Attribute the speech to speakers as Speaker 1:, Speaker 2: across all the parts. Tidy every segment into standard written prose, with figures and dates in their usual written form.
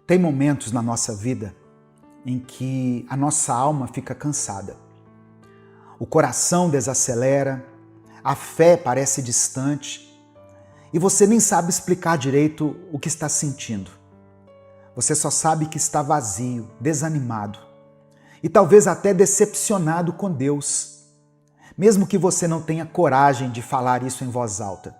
Speaker 1: Tem momentos na nossa vida em que a nossa alma fica cansada. O coração desacelera, a fé parece distante e você nem sabe explicar direito o que está sentindo. Você só sabe que está vazio, desanimado e talvez até decepcionado com Deus, mesmo que você não tenha coragem de falar isso em voz alta.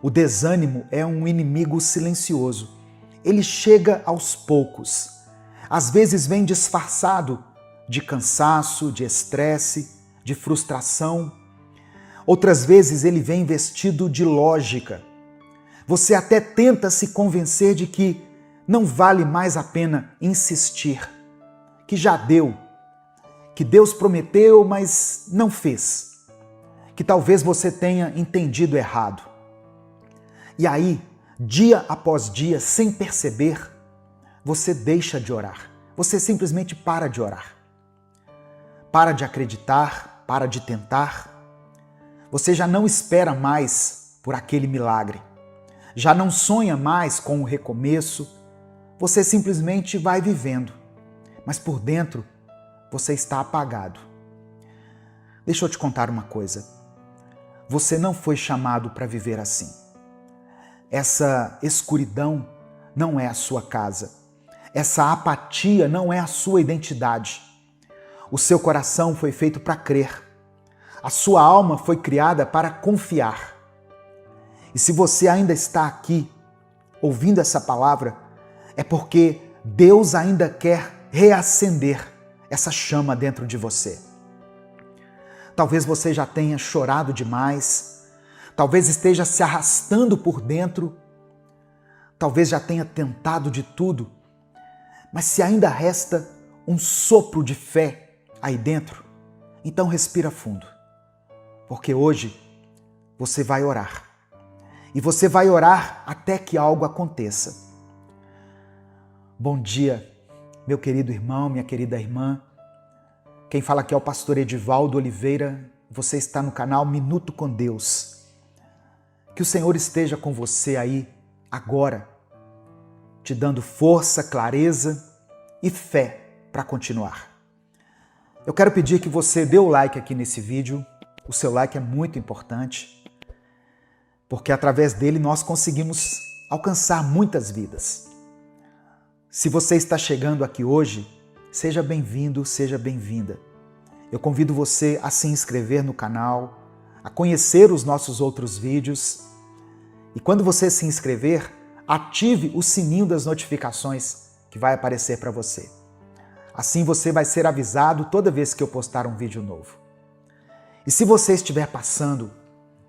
Speaker 1: O desânimo é um inimigo silencioso. Ele chega aos poucos. Às vezes vem disfarçado de cansaço, de estresse, de frustração. Outras vezes ele vem vestido de lógica. Você até tenta se convencer de que não vale mais a pena insistir, que já deu, que Deus prometeu, mas não fez, que talvez você tenha entendido errado. E aí, dia após dia, sem perceber, você deixa de orar. Você simplesmente para de orar. Para de acreditar, para de tentar. Você já não espera mais por aquele milagre. Já não sonha mais com o recomeço. Você simplesmente vai vivendo. Mas por dentro, você está apagado. Deixa eu te contar uma coisa. Você não foi chamado para viver assim. Essa escuridão não é a sua casa. Essa apatia não é a sua identidade. O seu coração foi feito para crer. A sua alma foi criada para confiar. E se você ainda está aqui, ouvindo essa palavra, é porque Deus ainda quer reacender essa chama dentro de você. Talvez você já tenha chorado demais, talvez esteja se arrastando por dentro, talvez já tenha tentado de tudo, mas se ainda resta um sopro de fé aí dentro, então respira fundo, porque hoje você vai orar. E você vai orar até que algo aconteça. Bom dia, meu querido irmão, minha querida irmã. Quem fala aqui é o pastor Edivaldo Oliveira. Você está no canal Minuto com Deus. Que o Senhor esteja com você aí agora, te dando força, clareza e fé para continuar. Eu quero pedir que você dê o like aqui nesse vídeo. O seu like é muito importante, porque através dele nós conseguimos alcançar muitas vidas. Se você está chegando aqui hoje, seja bem-vindo, seja bem-vinda. Eu convido você a se inscrever no canal, a conhecer os nossos outros vídeos. E quando você se inscrever, ative o sininho das notificações que vai aparecer para você. Assim você vai ser avisado toda vez que eu postar um vídeo novo. E se você estiver passando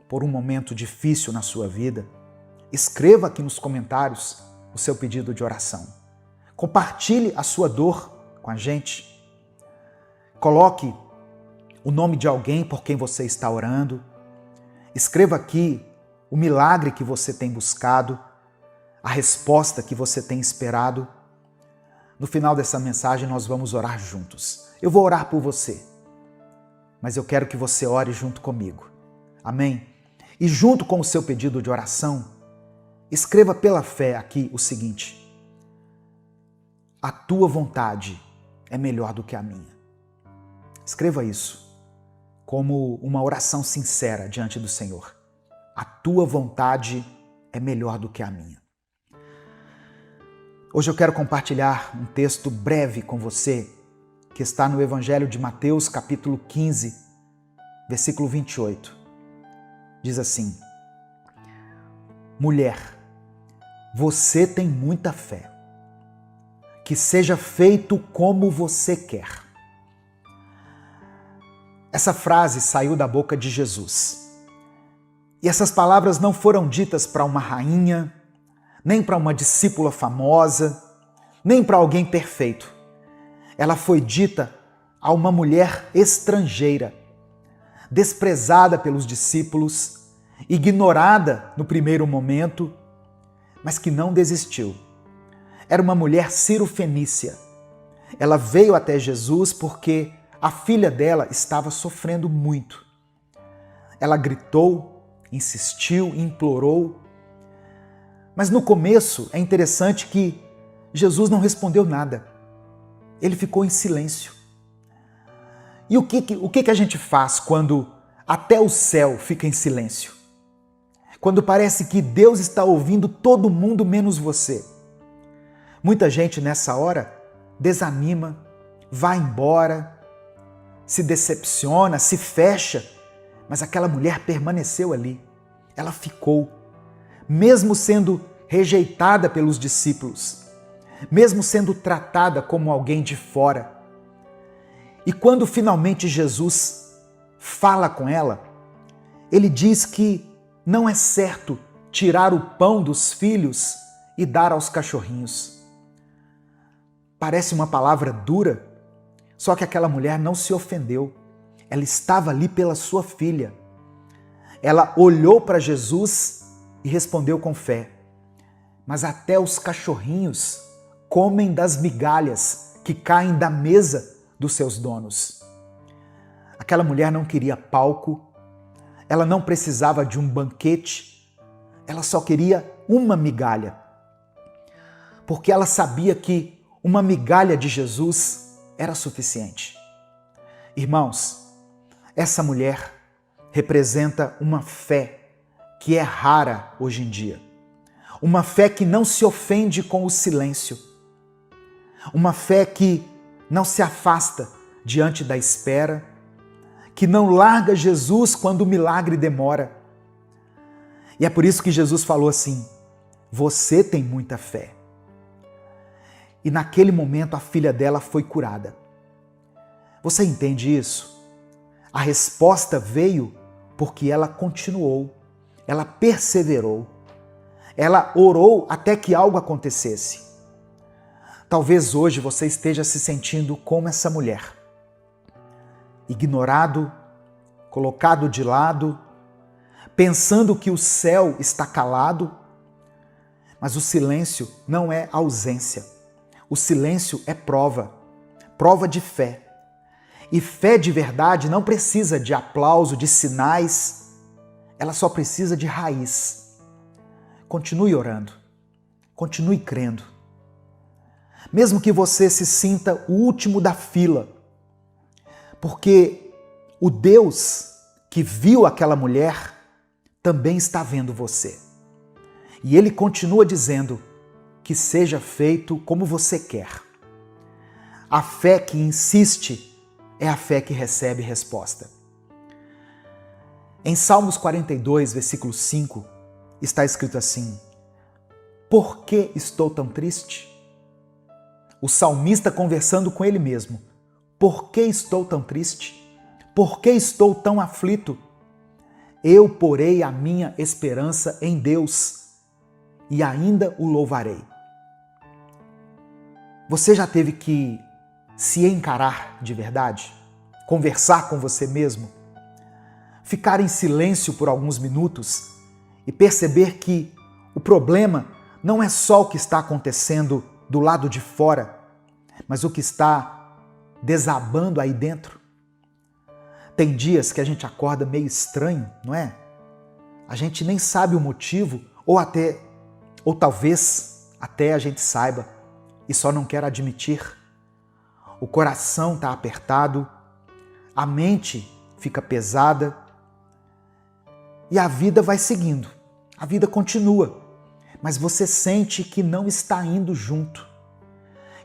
Speaker 1: por um momento difícil na sua vida, escreva aqui nos comentários o seu pedido de oração. Compartilhe a sua dor com a gente. Coloque o nome de alguém por quem você está orando. Escreva aqui o milagre que você tem buscado, a resposta que você tem esperado. No final dessa mensagem nós vamos orar juntos. Eu vou orar por você, mas eu quero que você ore junto comigo. Amém? E junto com o seu pedido de oração, escreva pela fé aqui o seguinte: a tua vontade é melhor do que a minha. Escreva isso como uma oração sincera diante do Senhor. A tua vontade é melhor do que a minha. Hoje eu quero compartilhar um texto breve com você que está no Evangelho de Mateus, capítulo 15, versículo 28. Diz assim: mulher, você tem muita fé. Que seja feito como você quer. Essa frase saiu da boca de Jesus. E essas palavras não foram ditas para uma rainha, nem para uma discípula famosa, nem para alguém perfeito. Ela foi dita a uma mulher estrangeira, desprezada pelos discípulos, ignorada no primeiro momento, mas que não desistiu. Era uma mulher cirofenícia. Ela veio até Jesus porque a filha dela estava sofrendo muito. Ela gritou, insistiu, implorou. Mas no começo é interessante que Jesus não respondeu nada. Ele ficou em silêncio. E o que a gente faz quando até o céu fica em silêncio? Quando parece que Deus está ouvindo todo mundo menos você. Muita gente nessa hora desanima, vai embora, se decepciona, se fecha, mas aquela mulher permaneceu ali. Ela ficou, mesmo sendo rejeitada pelos discípulos, mesmo sendo tratada como alguém de fora. E quando finalmente Jesus fala com ela, ele diz que não é certo tirar o pão dos filhos e dar aos cachorrinhos. Parece uma palavra dura, só que aquela mulher não se ofendeu. Ela estava ali pela sua filha. Ela olhou para Jesus e respondeu com fé: mas até os cachorrinhos comem das migalhas que caem da mesa dos seus donos. Aquela mulher não queria palco, ela não precisava de um banquete, ela só queria uma migalha. Porque ela sabia que uma migalha de Jesus era suficiente. Irmãos, essa mulher representa uma fé que é rara hoje em dia. Uma fé que não se ofende com o silêncio. Uma fé que não se afasta diante da espera, que não larga Jesus quando o milagre demora. E é por isso que Jesus falou assim: você tem muita fé. E naquele momento a filha dela foi curada. Você entende isso? A resposta veio porque ela continuou, ela perseverou, ela orou até que algo acontecesse. Talvez hoje você esteja se sentindo como essa mulher, ignorado, colocado de lado, pensando que o céu está calado, mas o silêncio não é ausência. O silêncio é prova de fé. E fé de verdade não precisa de aplauso, de sinais, ela só precisa de raiz. Continue orando, continue crendo. Mesmo que você se sinta o último da fila, porque o Deus que viu aquela mulher também está vendo você. E Ele continua dizendo que seja feito como você quer. A fé que insiste é a fé que recebe resposta. Em Salmos 42, versículo 5, está escrito assim: por que estou tão triste? O salmista conversando com ele mesmo. Por que estou tão triste? Por que estou tão aflito? Eu porei a minha esperança em Deus e ainda o louvarei. Você já teve que se encarar de verdade? Conversar com você mesmo? Ficar em silêncio por alguns minutos e perceber que o problema não é só o que está acontecendo do lado de fora, mas o que está desabando aí dentro? Tem dias que a gente acorda meio estranho, não é? A gente nem sabe o motivo, ou talvez até a gente saiba e só não quer admitir. O coração está apertado, a mente fica pesada e a vida vai seguindo, a vida continua, mas você sente que não está indo junto.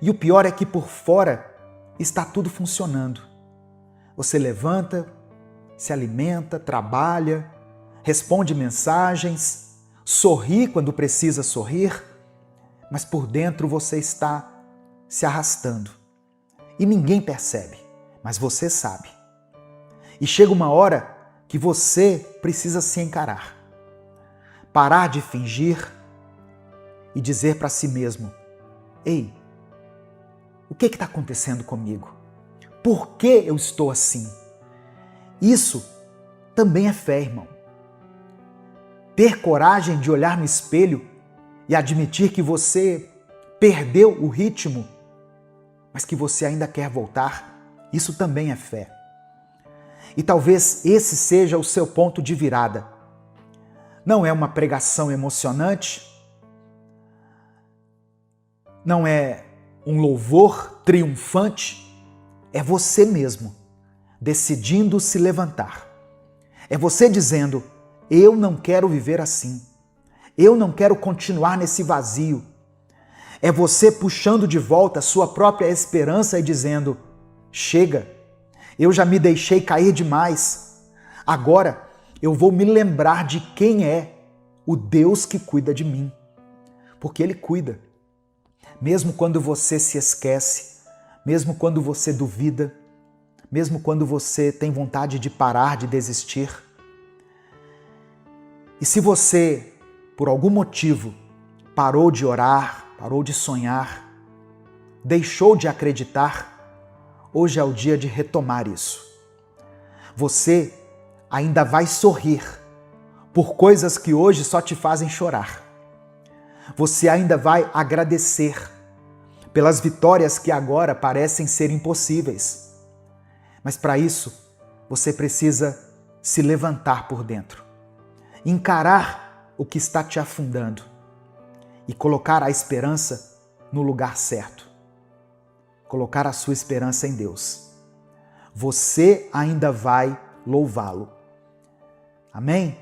Speaker 1: E o pior é que por fora está tudo funcionando. Você levanta, se alimenta, trabalha, responde mensagens, sorri quando precisa sorrir, mas por dentro você está se arrastando. E ninguém percebe, mas você sabe. E chega uma hora que você precisa se encarar. Parar de fingir e dizer para si mesmo: ei, o que está acontecendo comigo? Por que eu estou assim? Isso também é fé, irmão. Ter coragem de olhar no espelho e admitir que você perdeu o ritmo, mas que você ainda quer voltar, isso também é fé. E talvez esse seja o seu ponto de virada. Não é uma pregação emocionante, não é um louvor triunfante, é você mesmo decidindo se levantar. É você dizendo: eu não quero viver assim. Eu não quero continuar nesse vazio. É você puxando de volta a sua própria esperança e dizendo: chega, eu já me deixei cair demais. Agora eu vou me lembrar de quem é o Deus que cuida de mim. Porque Ele cuida. Mesmo quando você se esquece, mesmo quando você duvida, mesmo quando você tem vontade de parar, de desistir. E se você, por algum motivo, parou de orar, parou de sonhar, deixou de acreditar, hoje é o dia de retomar isso. Você ainda vai sorrir por coisas que hoje só te fazem chorar. Você ainda vai agradecer pelas vitórias que agora parecem ser impossíveis. Mas para isso, você precisa se levantar por dentro, encarar o que está te afundando e colocar a esperança no lugar certo. Colocar a sua esperança em Deus. Você ainda vai louvá-lo. Amém?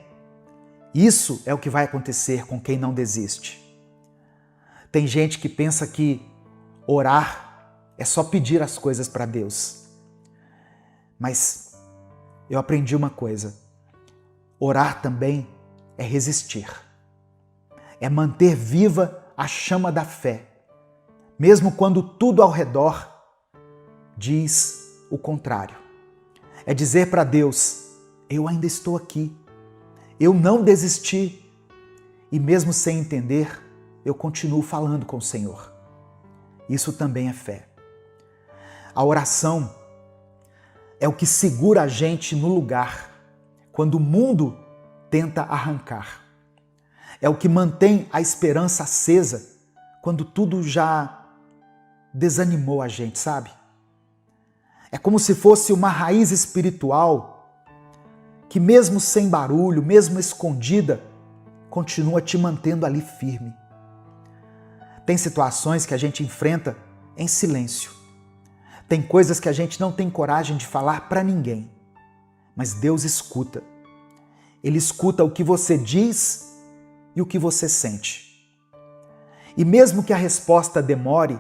Speaker 1: Isso é o que vai acontecer com quem não desiste. Tem gente que pensa que orar é só pedir as coisas para Deus. Mas eu aprendi uma coisa. Orar também é resistir. É manter viva a chama da fé, mesmo quando tudo ao redor diz o contrário. É dizer para Deus: eu ainda estou aqui, eu não desisti, e mesmo sem entender, eu continuo falando com o Senhor. Isso também é fé. A oração é o que segura a gente no lugar quando o mundo tenta arrancar. É o que mantém a esperança acesa quando tudo já desanimou a gente, sabe? É como se fosse uma raiz espiritual que, mesmo sem barulho, mesmo escondida, continua te mantendo ali firme. Tem situações que a gente enfrenta em silêncio. Tem coisas que a gente não tem coragem de falar para ninguém. Mas Deus escuta. Ele escuta o que você diz e o que você sente. E mesmo que a resposta demore,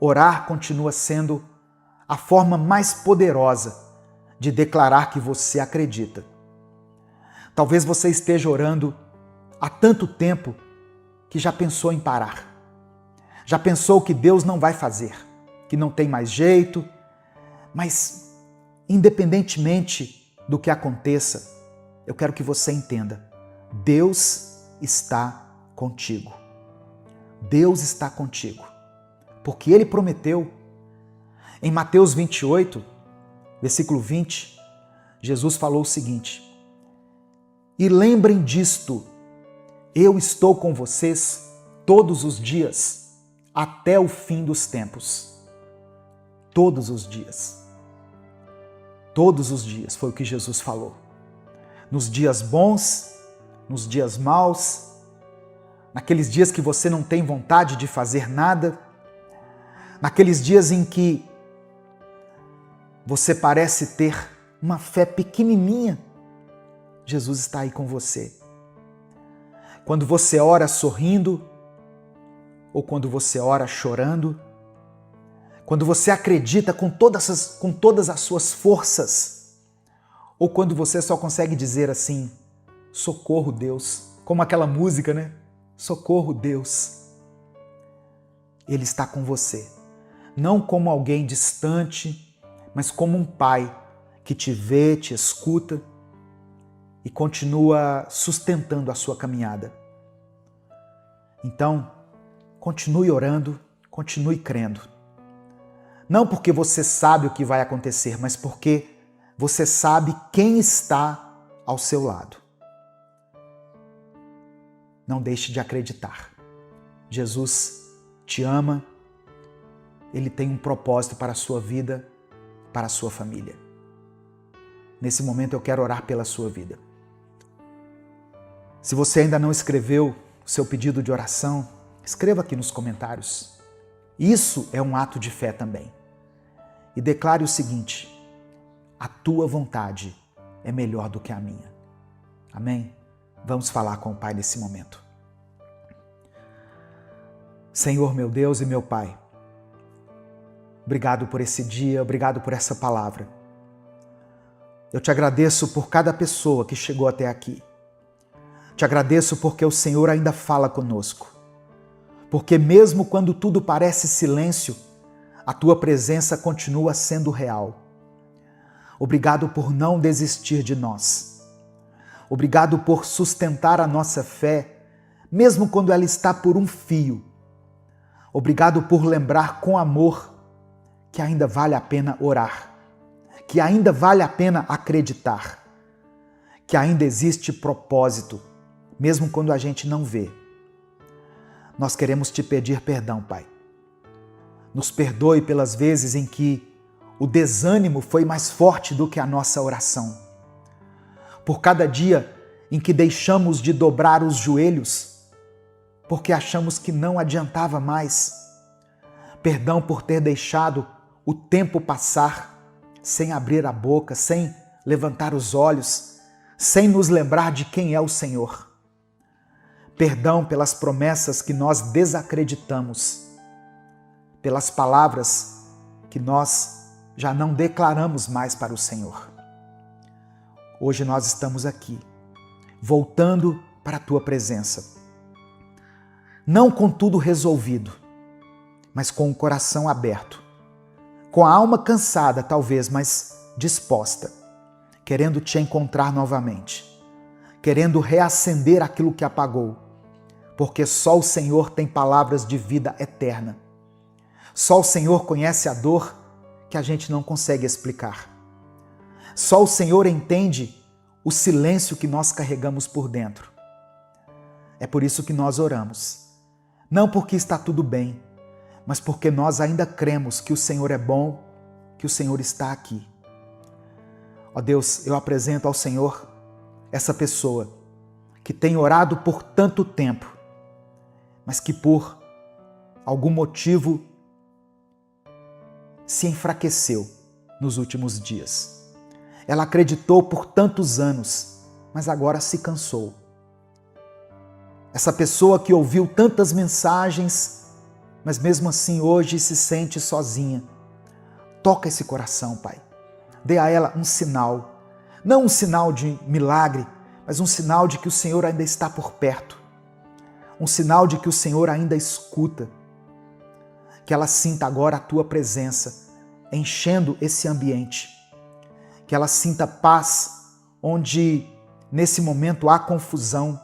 Speaker 1: orar continua sendo a forma mais poderosa de declarar que você acredita. Talvez você esteja orando há tanto tempo que já pensou em parar. Já pensou que Deus não vai fazer, que não tem mais jeito, mas independentemente do que aconteça, eu quero que você entenda, Deus está contigo. Deus está contigo, porque Ele prometeu. Em Mateus 28, versículo 20, Jesus falou o seguinte: e lembrem disto, eu estou com vocês todos os dias, até o fim dos tempos. Todos os dias. Todos os dias foi o que Jesus falou. Nos dias bons, nos dias maus, naqueles dias que você não tem vontade de fazer nada, naqueles dias em que você parece ter uma fé pequenininha, Jesus está aí com você. Quando você ora sorrindo, ou quando você ora chorando, quando você acredita com todas as suas forças, ou quando você só consegue dizer assim: socorro, Deus, como aquela música, né? Socorro, Deus. Ele está com você, não como alguém distante, mas como um pai que te vê, te escuta e continua sustentando a sua caminhada. Então, continue orando, continue crendo. Não porque você sabe o que vai acontecer, mas porque você sabe quem está ao seu lado. Não deixe de acreditar. Jesus te ama, Ele tem um propósito para a sua vida, para a sua família. Nesse momento eu quero orar pela sua vida. Se você ainda não escreveu o seu pedido de oração, escreva aqui nos comentários. Isso é um ato de fé também. E declare o seguinte: a tua vontade é melhor do que a minha. Amém? Vamos falar com o Pai nesse momento. Senhor, meu Deus e meu Pai, obrigado por esse dia, obrigado por essa palavra. Eu te agradeço por cada pessoa que chegou até aqui. Te agradeço porque o Senhor ainda fala conosco. Porque mesmo quando tudo parece silêncio, a tua presença continua sendo real. Obrigado por não desistir de nós. Obrigado por sustentar a nossa fé, mesmo quando ela está por um fio. Obrigado por lembrar com amor que ainda vale a pena orar, que ainda vale a pena acreditar, que ainda existe propósito, mesmo quando a gente não vê. Nós queremos te pedir perdão, Pai. Nos perdoe pelas vezes em que o desânimo foi mais forte do que a nossa oração. Por cada dia em que deixamos de dobrar os joelhos, porque achamos que não adiantava mais. Perdão por ter deixado o tempo passar sem abrir a boca, sem levantar os olhos, sem nos lembrar de quem é o Senhor. Perdão pelas promessas que nós desacreditamos, pelas palavras que nós já não declaramos mais para o Senhor. Hoje nós estamos aqui, voltando para a tua presença. Não com tudo resolvido, mas com o coração aberto, com a alma cansada talvez, mas disposta, querendo te encontrar novamente, querendo reacender aquilo que apagou, porque só o Senhor tem palavras de vida eterna. Só o Senhor conhece a dor que a gente não consegue explicar. Só o Senhor entende o silêncio que nós carregamos por dentro. É por isso que nós oramos. Não porque está tudo bem, mas porque nós ainda cremos que o Senhor é bom, que o Senhor está aqui. Ó Deus, eu apresento ao Senhor essa pessoa que tem orado por tanto tempo, mas que por algum motivo se enfraqueceu nos últimos dias. Ela acreditou por tantos anos, mas agora se cansou. Essa pessoa que ouviu tantas mensagens, mas mesmo assim hoje se sente sozinha. Toca esse coração, Pai. Dê a ela um sinal, não um sinal de milagre, mas um sinal de que o Senhor ainda está por perto. Um sinal de que o Senhor ainda escuta. Que ela sinta agora a tua presença, enchendo esse ambiente. Que ela sinta paz onde nesse momento há confusão.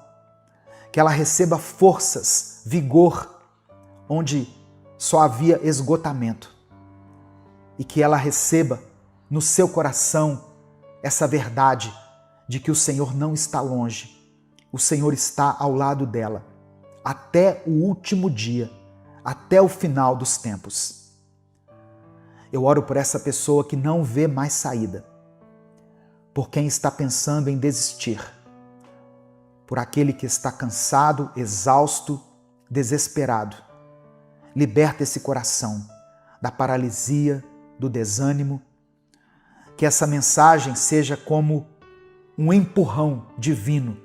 Speaker 1: Que ela receba forças, vigor, onde só havia esgotamento. E que ela receba no seu coração essa verdade de que o Senhor não está longe. O Senhor está ao lado dela, até o último dia, até o final dos tempos. Eu oro por essa pessoa que não vê mais saída, por quem está pensando em desistir, por aquele que está cansado, exausto, desesperado. Liberta esse coração da paralisia, do desânimo. Que essa mensagem seja como um empurrão divino,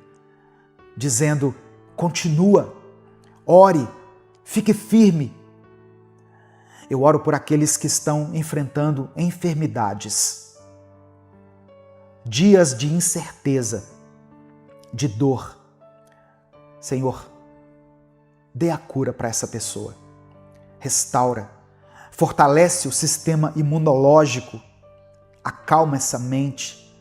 Speaker 1: dizendo: continua, ore, fique firme. Eu oro por aqueles que estão enfrentando enfermidades, dias de incerteza, de dor. Senhor, dê a cura para essa pessoa. Restaura, fortalece o sistema imunológico, acalma essa mente,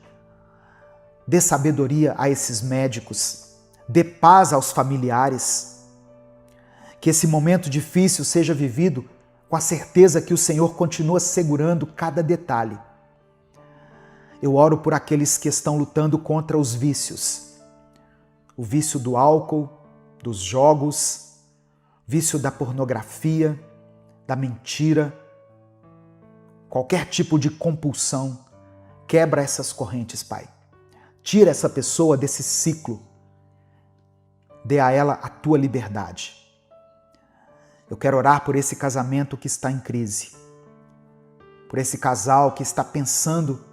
Speaker 1: dê sabedoria a esses médicos, dê paz aos familiares. Que esse momento difícil seja vivido com a certeza que o Senhor continua segurando cada detalhe. Eu oro por aqueles que estão lutando contra os vícios. O vício do álcool, dos jogos, vício da pornografia, da mentira, qualquer tipo de compulsão. Quebra essas correntes, Pai. Tira essa pessoa desse ciclo. Dê a ela a tua liberdade. Eu quero orar por esse casamento que está em crise, por esse casal que está pensando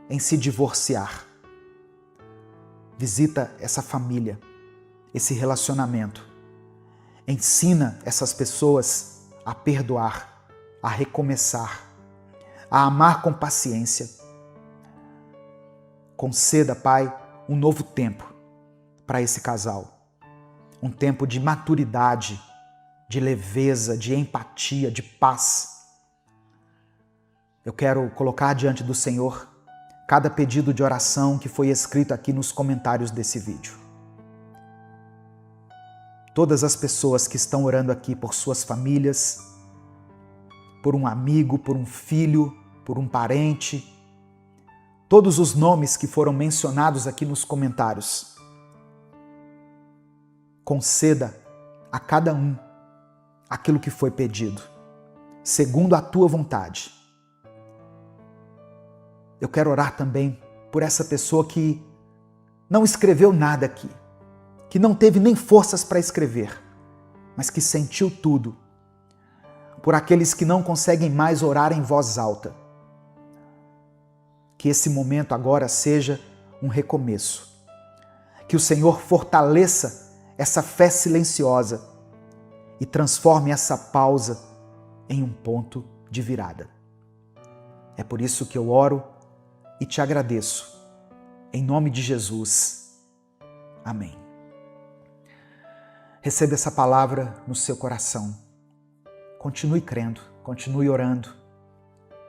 Speaker 1: em se divorciar. Visita essa família, esse relacionamento. Ensina essas pessoas a perdoar, a recomeçar, a amar com paciência. Conceda, Pai, um novo tempo para esse casal. Um tempo de maturidade, de leveza, de empatia, de paz. Eu quero colocar diante do Senhor cada pedido de oração que foi escrito aqui nos comentários desse vídeo. Todas as pessoas que estão orando aqui por suas famílias, por um amigo, por um filho, por um parente, todos os nomes que foram mencionados aqui nos comentários. Conceda a cada um aquilo que foi pedido, segundo a tua vontade. Eu quero orar também por essa pessoa que não escreveu nada aqui, que não teve nem forças para escrever, mas que sentiu tudo. Por aqueles que não conseguem mais orar em voz alta. Que esse momento agora seja um recomeço. Que o Senhor fortaleça essa fé silenciosa e transforme essa pausa em um ponto de virada. É por isso que eu oro e te agradeço. Em nome de Jesus. Amém. Receba essa palavra no seu coração. Continue crendo, continue orando,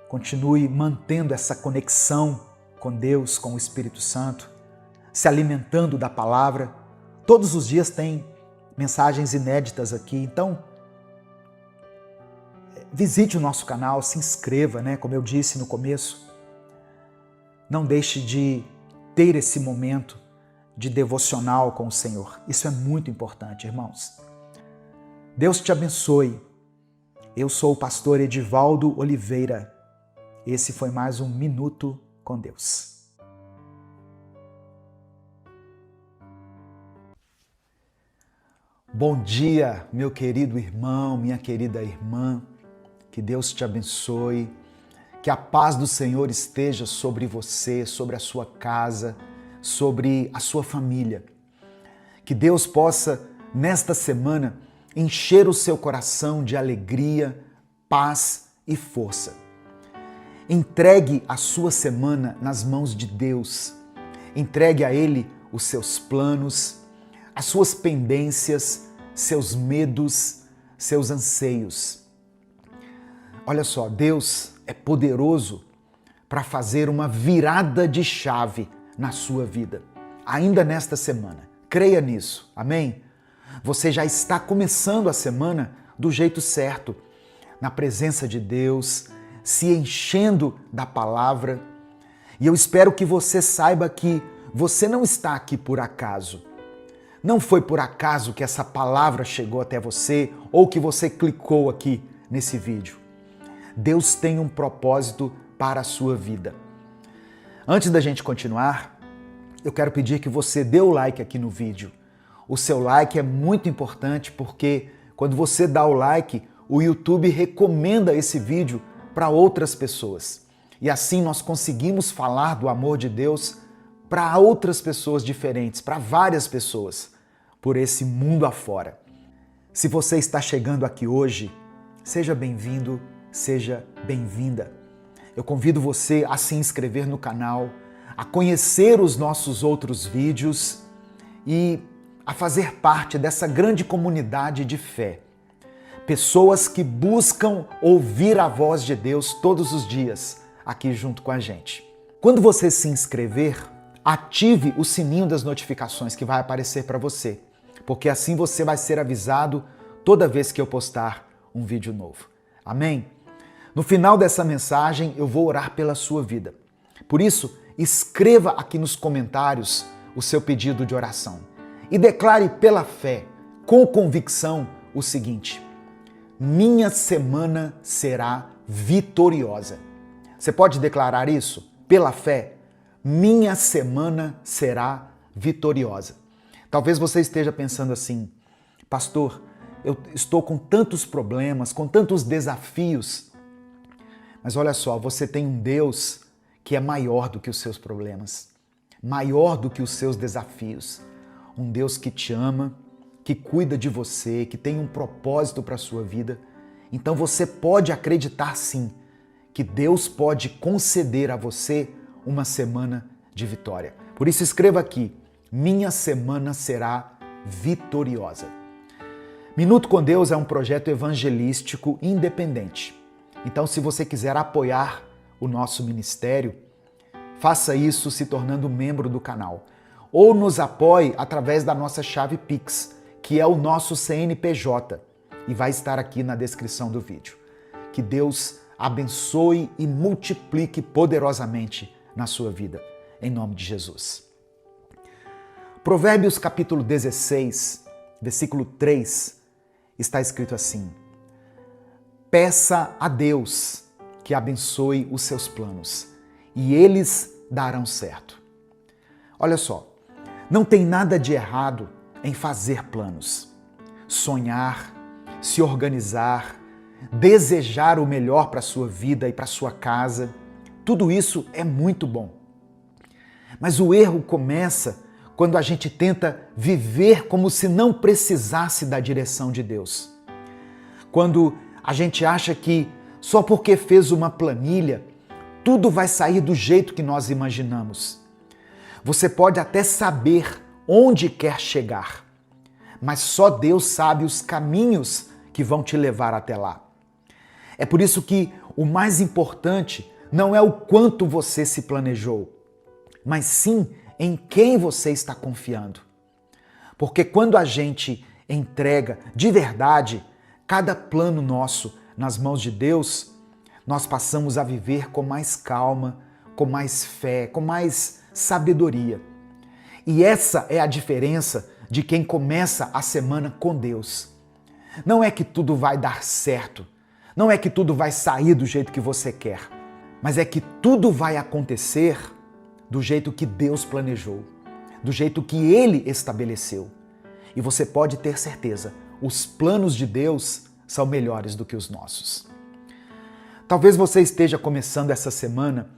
Speaker 1: continue mantendo essa conexão com Deus, com o Espírito Santo, se alimentando da palavra. Todos os dias tem mensagens inéditas aqui, então visite o nosso canal, se inscreva, como eu disse no começo. Não deixe de ter esse momento de devocional com o Senhor. Isso é muito importante, irmãos. Deus te abençoe. Eu sou o pastor Edivaldo Oliveira. Esse foi mais um Minuto com Deus. Bom dia, meu querido irmão, minha querida irmã. Que Deus te abençoe. Que a paz do Senhor esteja sobre você, sobre a sua casa, sobre a sua família. Que Deus possa, nesta semana, encher o seu coração de alegria, paz e força. Entregue a sua semana nas mãos de Deus. Entregue a Ele os seus planos, as suas pendências, seus medos, seus anseios. Olha só, Deus é poderoso para fazer uma virada de chave na sua vida, ainda nesta semana. Creia nisso, amém? Você já está começando a semana do jeito certo, na presença de Deus, se enchendo da palavra. E eu espero que você saiba que você não está aqui por acaso. Não foi por acaso que essa palavra chegou até você ou que você clicou aqui nesse vídeo. Deus tem um propósito para a sua vida. Antes da gente continuar, eu quero pedir que você dê o like aqui no vídeo. O seu like é muito importante porque quando você dá o like, o YouTube recomenda esse vídeo para outras pessoas. E assim nós conseguimos falar do amor de Deus para outras pessoas diferentes, para várias pessoas, por esse mundo afora. Se você está chegando aqui hoje, seja bem-vindo, seja bem-vinda. Eu convido você a se inscrever no canal, a conhecer os nossos outros vídeos e a fazer parte dessa grande comunidade de fé. Pessoas que buscam ouvir a voz de Deus todos os dias aqui junto com a gente. Quando você se inscrever, ative o sininho das notificações que vai aparecer para você, porque assim você vai ser avisado toda vez que eu postar um vídeo novo. Amém? No final dessa mensagem, eu vou orar pela sua vida. Por isso, escreva aqui nos comentários o seu pedido de oração e declare pela fé, com convicção, o seguinte: minha semana será vitoriosa. Você pode declarar isso pela fé? Minha semana será vitoriosa. Talvez você esteja pensando assim: pastor, eu estou com tantos problemas, com tantos desafios. Mas olha só, você tem um Deus que é maior do que os seus problemas, maior do que os seus desafios. Um Deus que te ama, que cuida de você, que tem um propósito para a sua vida. Então você pode acreditar sim, que Deus pode conceder a você uma semana de vitória. Por isso escreva aqui, minha semana será vitoriosa. Minuto com Deus é um projeto evangelístico independente. Então, se você quiser apoiar o nosso ministério, faça isso se tornando membro do canal. Ou nos apoie através da nossa chave Pix, que é o nosso CNPJ, e vai estar aqui na descrição do vídeo. Que Deus abençoe e multiplique poderosamente na sua vida, em nome de Jesus. Provérbios capítulo 16, versículo 3, está escrito assim: peça a Deus que abençoe os seus planos, e eles darão certo. Olha só, não tem nada de errado em fazer planos, sonhar, se organizar, desejar o melhor para a sua vida e para a sua casa. Tudo isso é muito bom. Mas o erro começa quando a gente tenta viver como se não precisasse da direção de Deus. Quando a gente acha que só porque fez uma planilha, tudo vai sair do jeito que nós imaginamos. Você pode até saber onde quer chegar, mas só Deus sabe os caminhos que vão te levar até lá. É por isso que o mais importante não é o quanto você se planejou, mas sim em quem você está confiando. Porque quando a gente entrega de verdade cada plano nosso nas mãos de Deus, nós passamos a viver com mais calma, com mais fé, com mais sabedoria. E essa é a diferença de quem começa a semana com Deus. Não é que tudo vai dar certo, não é que tudo vai sair do jeito que você quer, mas é que tudo vai acontecer do jeito que Deus planejou, do jeito que Ele estabeleceu. E você pode ter certeza, os planos de Deus são melhores do que os nossos. Talvez você esteja começando essa semana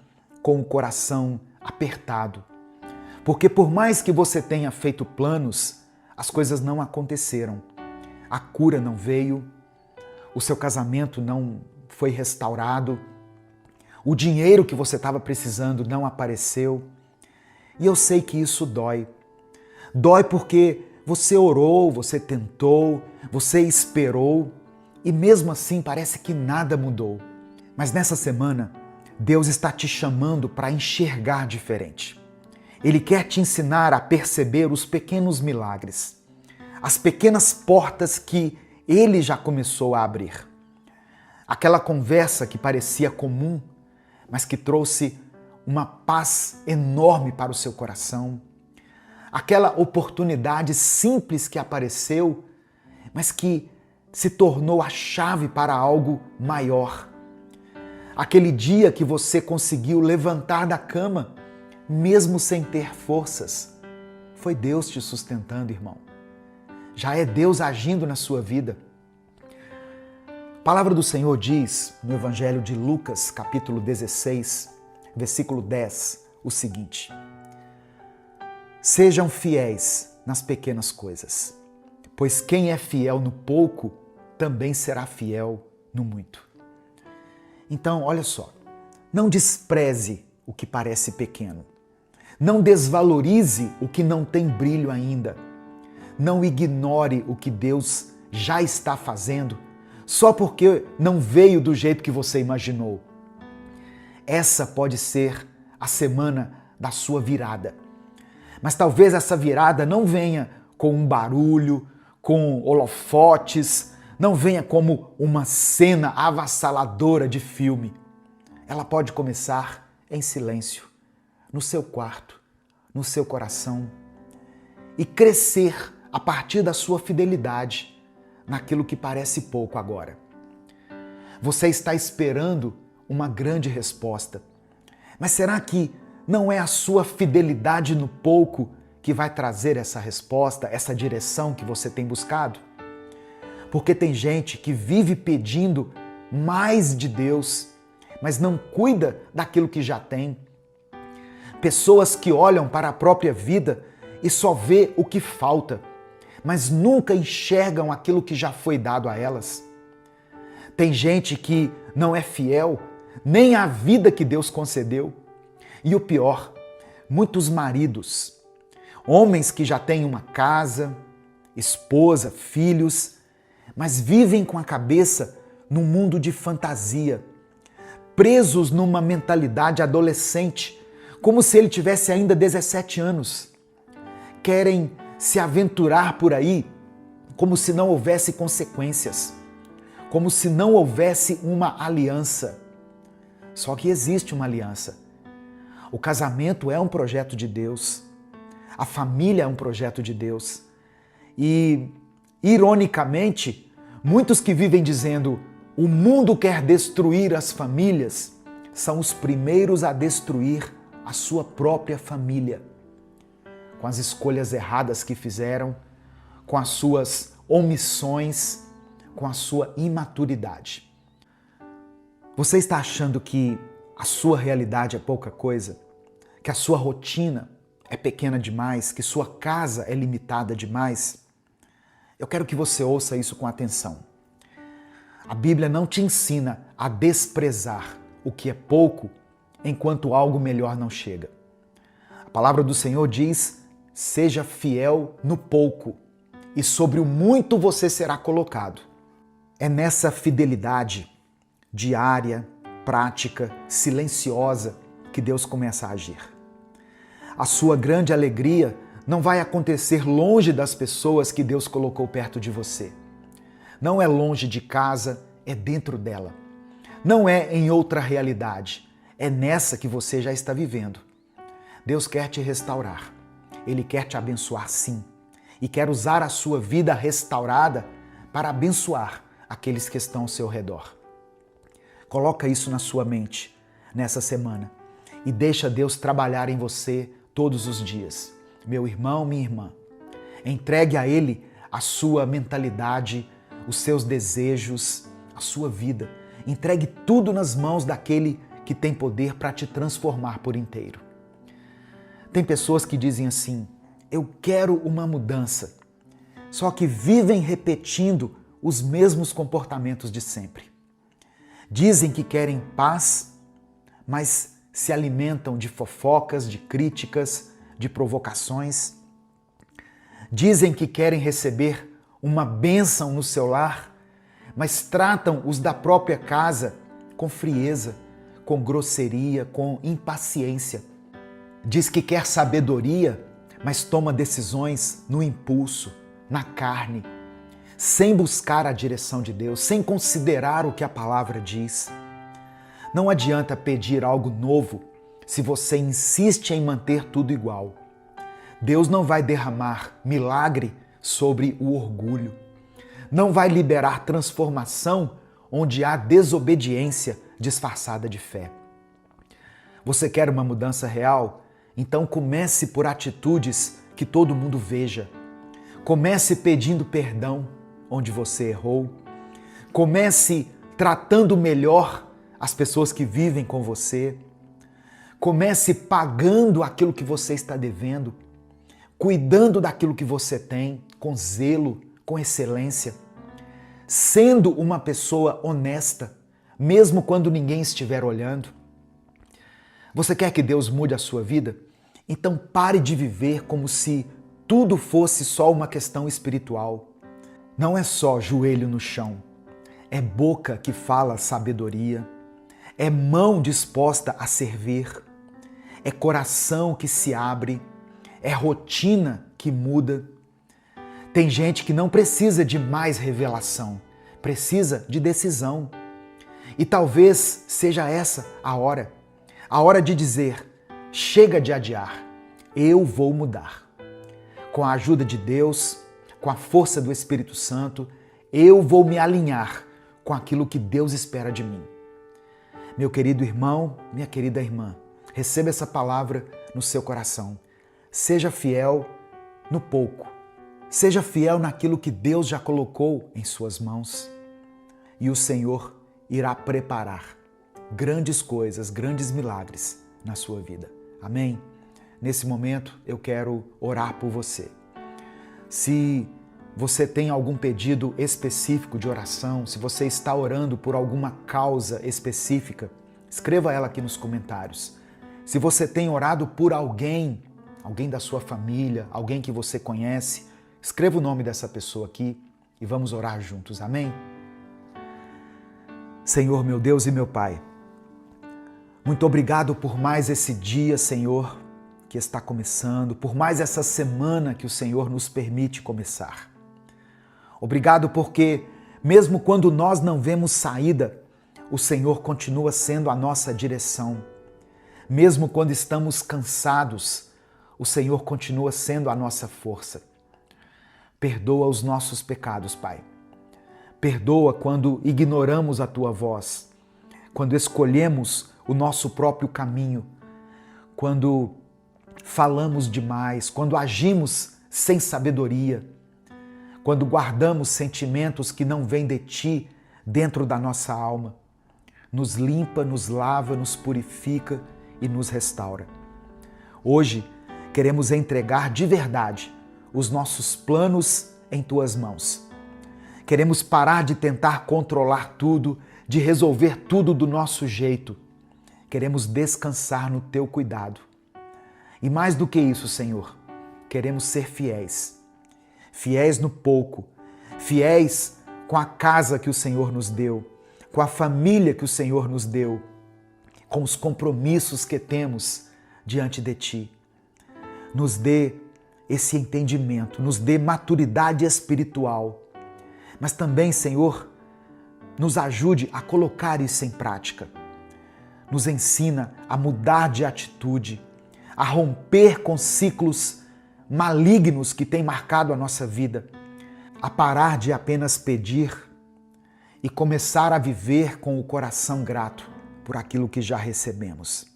Speaker 1: com o coração apertado, porque por mais que você tenha feito planos, as coisas não aconteceram. A cura não veio, o seu casamento não foi restaurado, o dinheiro que você estava precisando não apareceu. E eu sei que isso dói. Dói porque você orou, você tentou, você esperou e mesmo assim parece que nada mudou. Mas nessa semana, Deus está te chamando para enxergar diferente. Ele quer te ensinar a perceber os pequenos milagres, as pequenas portas que Ele já começou a abrir. Aquela conversa que parecia comum, mas que trouxe uma paz enorme para o seu coração. Aquela oportunidade simples que apareceu, mas que se tornou a chave para algo maior. Aquele dia que você conseguiu levantar da cama, mesmo sem ter forças. Foi Deus te sustentando, irmão. Já é Deus agindo na sua vida. A palavra do Senhor diz, no Evangelho de Lucas, capítulo 16, versículo 10, o seguinte: sejam fiéis nas pequenas coisas, pois quem é fiel no pouco, também será fiel no muito. Então, olha só, não despreze o que parece pequeno. Não desvalorize o que não tem brilho ainda. Não ignore o que Deus já está fazendo só porque não veio do jeito que você imaginou. Essa pode ser a semana da sua virada. Mas talvez essa virada não venha com um barulho, com holofotes, não venha como uma cena avassaladora de filme. Ela pode começar em silêncio, no seu quarto, no seu coração, e crescer a partir da sua fidelidade naquilo que parece pouco agora. Você está esperando uma grande resposta, mas será que não é a sua fidelidade no pouco que vai trazer essa resposta, essa direção que você tem buscado? Porque tem gente que vive pedindo mais de Deus, mas não cuida daquilo que já tem. Pessoas que olham para a própria vida e só vê o que falta, mas nunca enxergam aquilo que já foi dado a elas. Tem gente que não é fiel nem à vida que Deus concedeu. E o pior, muitos maridos, homens que já têm uma casa, esposa, filhos, mas vivem com a cabeça num mundo de fantasia, presos numa mentalidade adolescente, como se ele tivesse ainda 17 anos. Querem se aventurar por aí como se não houvesse consequências, como se não houvesse uma aliança. Só que existe uma aliança. O casamento é um projeto de Deus. A família é um projeto de Deus. E, ironicamente, muitos que vivem dizendo o mundo quer destruir as famílias são os primeiros a destruir a sua própria família. Com as escolhas erradas que fizeram, com as suas omissões, com a sua imaturidade. Você está achando que a sua realidade é pouca coisa? Que a sua rotina é pequena demais? Que sua casa é limitada demais? Eu quero que você ouça isso com atenção. A Bíblia não te ensina a desprezar o que é pouco enquanto algo melhor não chega. A palavra do Senhor diz: seja fiel no pouco e sobre o muito você será colocado. É nessa fidelidade diária, prática, silenciosa que Deus começa a agir. A sua grande alegria não vai acontecer longe das pessoas que Deus colocou perto de você. Não é longe de casa, é dentro dela. Não é em outra realidade, é nessa que você já está vivendo. Deus quer te restaurar. Ele quer te abençoar, sim. E quer usar a sua vida restaurada para abençoar aqueles que estão ao seu redor. Coloca isso na sua mente nessa semana e deixa Deus trabalhar em você todos os dias. Meu irmão, minha irmã, entregue a Ele a sua mentalidade, os seus desejos, a sua vida. Entregue tudo nas mãos daquele que tem poder para te transformar por inteiro. Tem pessoas que dizem assim: eu quero uma mudança, só que vivem repetindo os mesmos comportamentos de sempre. Dizem que querem paz, mas se alimentam de fofocas, de críticas, de provocações. Dizem que querem receber uma bênção no seu lar, mas tratam os da própria casa com frieza, com grosseria, com impaciência. Diz que quer sabedoria, mas toma decisões no impulso, na carne, sem buscar a direção de Deus, sem considerar o que a palavra diz. Não adianta pedir algo novo se você insiste em manter tudo igual. Deus não vai derramar milagre sobre o orgulho. Não vai liberar transformação onde há desobediência disfarçada de fé. Você quer uma mudança real? Então comece por atitudes que todo mundo veja. Comece pedindo perdão onde você errou. Comece tratando melhor as pessoas que vivem com você. Comece pagando aquilo que você está devendo, cuidando daquilo que você tem, com zelo, com excelência, sendo uma pessoa honesta, mesmo quando ninguém estiver olhando. Você quer que Deus mude a sua vida? Então pare de viver como se tudo fosse só uma questão espiritual. Não é só joelho no chão, é boca que fala sabedoria, é mão disposta a servir, é coração que se abre, é rotina que muda. Tem gente que não precisa de mais revelação, precisa de decisão. E talvez seja essa a hora de dizer: chega de adiar, eu vou mudar. Com a ajuda de Deus, com a força do Espírito Santo, eu vou me alinhar com aquilo que Deus espera de mim. Meu querido irmão, minha querida irmã, receba essa palavra no seu coração. Seja fiel no pouco. Seja fiel naquilo que Deus já colocou em suas mãos e o Senhor irá preparar grandes coisas, grandes milagres na sua vida. Amém? Nesse momento eu quero orar por você. Se você tem algum pedido específico de oração, se você está orando por alguma causa específica, escreva ela aqui nos comentários. Se você tem orado por alguém da sua família, alguém que você conhece, escreva o nome dessa pessoa aqui e vamos orar juntos. Amém? Senhor, meu Deus e meu Pai, muito obrigado por mais esse dia, Senhor, que está começando, por mais essa semana que o Senhor nos permite começar. Obrigado porque, mesmo quando nós não vemos saída, o Senhor continua sendo a nossa direção. Mesmo quando estamos cansados, o Senhor continua sendo a nossa força. Perdoa os nossos pecados, Pai. Perdoa quando ignoramos a Tua voz, quando escolhemos o nosso próprio caminho, quando falamos demais, quando agimos sem sabedoria, quando guardamos sentimentos que não vêm de Ti dentro da nossa alma. Nos limpa, nos lava, nos purifica e nos restaura. Hoje queremos entregar de verdade os nossos planos em Tuas mãos. Queremos parar de tentar controlar tudo, de resolver tudo do nosso jeito. Queremos descansar no Teu cuidado. E mais do que isso, Senhor, queremos ser fiéis. Fiéis no pouco, fiéis com a casa que o Senhor nos deu, com a família que o Senhor nos deu, com os compromissos que temos diante de Ti. Nos dê esse entendimento, nos dê maturidade espiritual, mas também, Senhor, nos ajude a colocar isso em prática. Nos ensina a mudar de atitude, a romper com ciclos malignos que têm marcado a nossa vida, a parar de apenas pedir e começar a viver com o coração grato por aquilo que já recebemos.